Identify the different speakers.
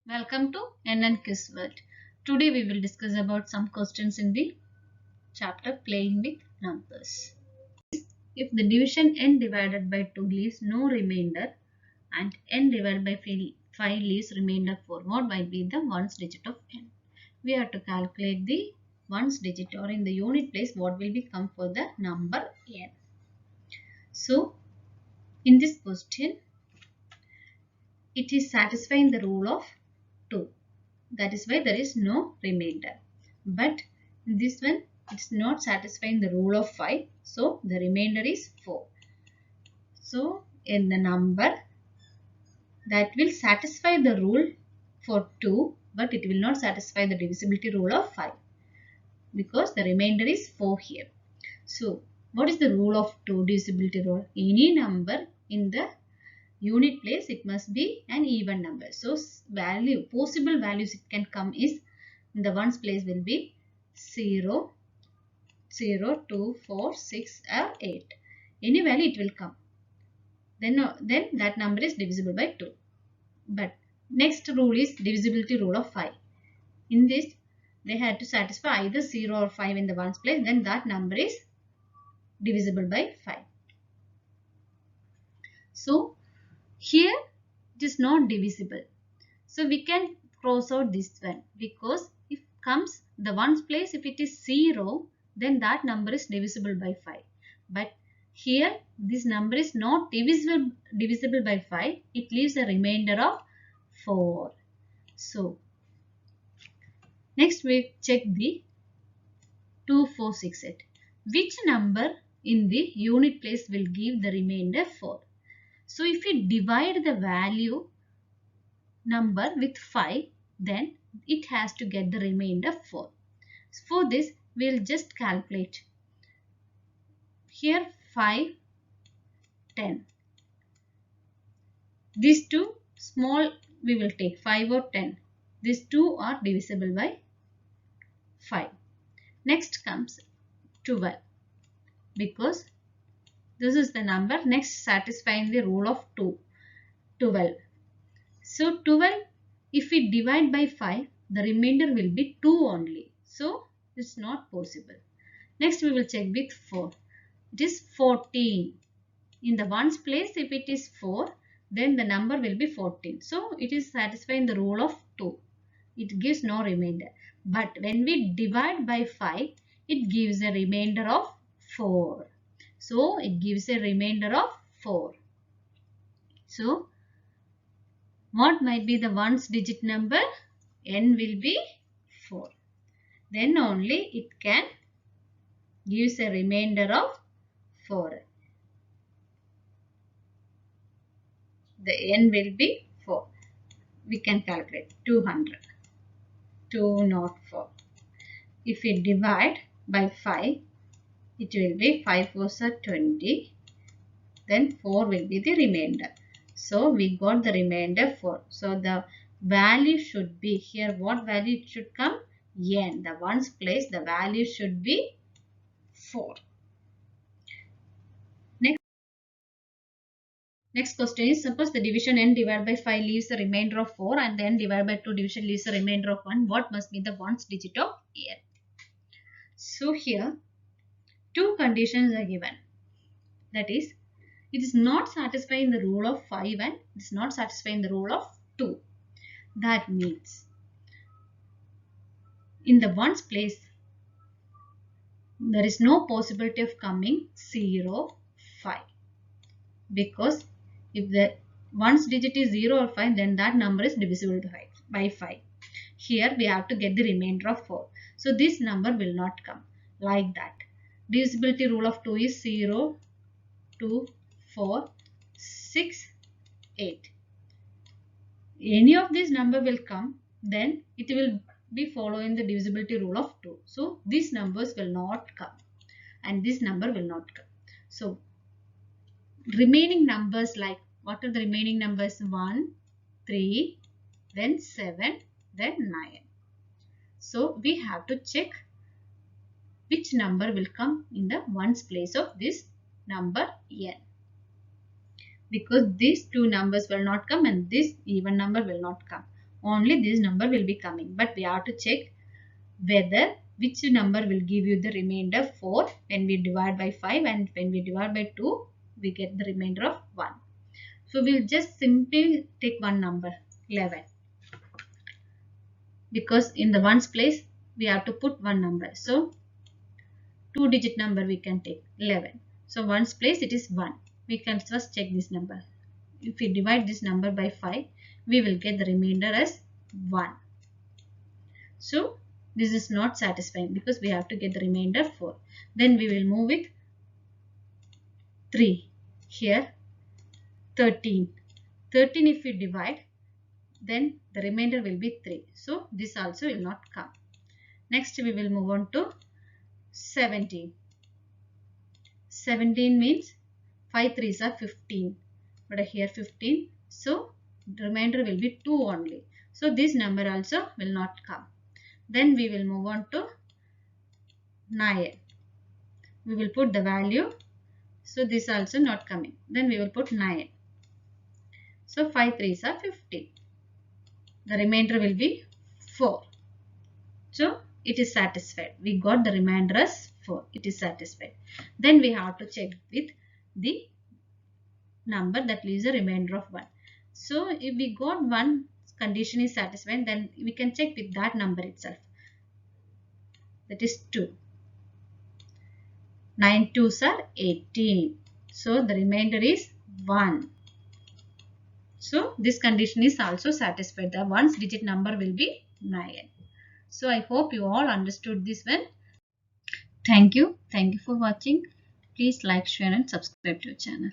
Speaker 1: Welcome to NN Quiz World. Today we will discuss about some questions in the chapter Playing with Numbers. If the division n divided by 2 leaves no remainder and n divided by 5 leaves remainder 4, what might be the ones digit of n? We have to calculate the ones digit, or in the unit place what will become for the number n. So in this question it is satisfying the rule of 2. That is why there is no remainder. But this one, it's not satisfying the rule of 5. So the remainder is 4. So in the number that will satisfy the rule for 2, but it will not satisfy the divisibility rule of 5. Because the remainder is 4 here. So what is the rule of 2 divisibility rule? Any number in the unit place, it must be an even number. So possible values it can come is, in the ones place will be 0, 0, 2, 4, 6 or 8. Any value it will come. Then that number is divisible by 2. But next rule is divisibility rule of 5. In this, they had to satisfy either 0 or 5 in the ones place. Then that number is divisible by 5. So here it is not divisible. So we can cross out this one, because if comes the ones place, if it is 0, then that number is divisible by 5. But here this number is not divisible by 5. It leaves a remainder of 4. So next we check the 2, 4, 6, 8. Which number in the unit place will give the remainder 4? So if we divide the value number with 5, then it has to get the remainder 4. For this, we will just calculate. Here 5, 10. These two small we will take 5 or 10. These two are divisible by 5. Next comes 12, because this is the number next satisfying the rule of 2. 12. So 12, if we divide by 5, the remainder will be 2 only. So it's not possible. Next we will check with 4. It is 14. In the ones place, if it is 4, then the number will be 14. So it is satisfying the rule of 2. It gives no remainder. But when we divide by 5, it gives a remainder of 4. So it gives a remainder of 4. So what might be the ones digit number? N will be 4. Then only it can gives a remainder of 4. The N will be 4. We can calculate 200. 204. If we divide by 5, it will be 5 4s are 20. Then 4 will be the remainder. So we got the remainder 4. So the value should be here. What value it should come? N. The ones place, the value should be 4. Next question is, suppose the division n divided by 5 leaves a remainder of 4 and then divided by 2 division leaves a remainder of 1. What must be the ones digit of n? So here two conditions are given. That is, it is not satisfying the rule of 5 and it is not satisfying the rule of 2. That means in the ones place, there is no possibility of coming 0, 5. Because if the ones digit is 0 or 5, then that number is divisible by 5. Here we have to get the remainder of 4. So this number will not come like that. Divisibility rule of 2 is 0, 2, 4, 6, 8. Any of these number will come, then it will be following the divisibility rule of 2. So these numbers will not come and this number will not come. So remaining numbers, like what are the remaining numbers? 1, 3, then 7, then 9. So we have to check which number will come in the ones place of this number n. Because these two numbers will not come and this even number will not come. only this number will be coming. But we have to check whether which number will give you the remainder 4 when we divide by 5, and when we divide by 2 we get the remainder of 1. So we'll just simply take one number, 11, because in the ones place we have to put one number. So 2-digit number we can take 11. So ones place it is 1. We can first check this number. If we divide this number by 5, we will get the remainder as 1. So this is not satisfying because we have to get the remainder 4. Then we will move with 3. Here 13. 13 if we divide, then the remainder will be 3. So this also will not come. Next we will move on to 17. 17 means 5 3s are 15. But here 15. So the remainder will be 2 only. So this number also will not come. Then we will move on to 9. We will put the value. So this also not coming. Then we will put 9. So 5 3s are 15. The remainder will be 4. So it is satisfied. We got the remainder as 4. It is satisfied. Then we have to check with the number that leaves a remainder of 1. So if we got one condition is satisfied, then we can check with that number itself. That is 2. 9 2s are 18. So the remainder is 1. So this condition is also satisfied. The ones digit number will be 9. So I hope you all understood this one. Thank you. Thank you for watching. Please like, share and subscribe to our channel.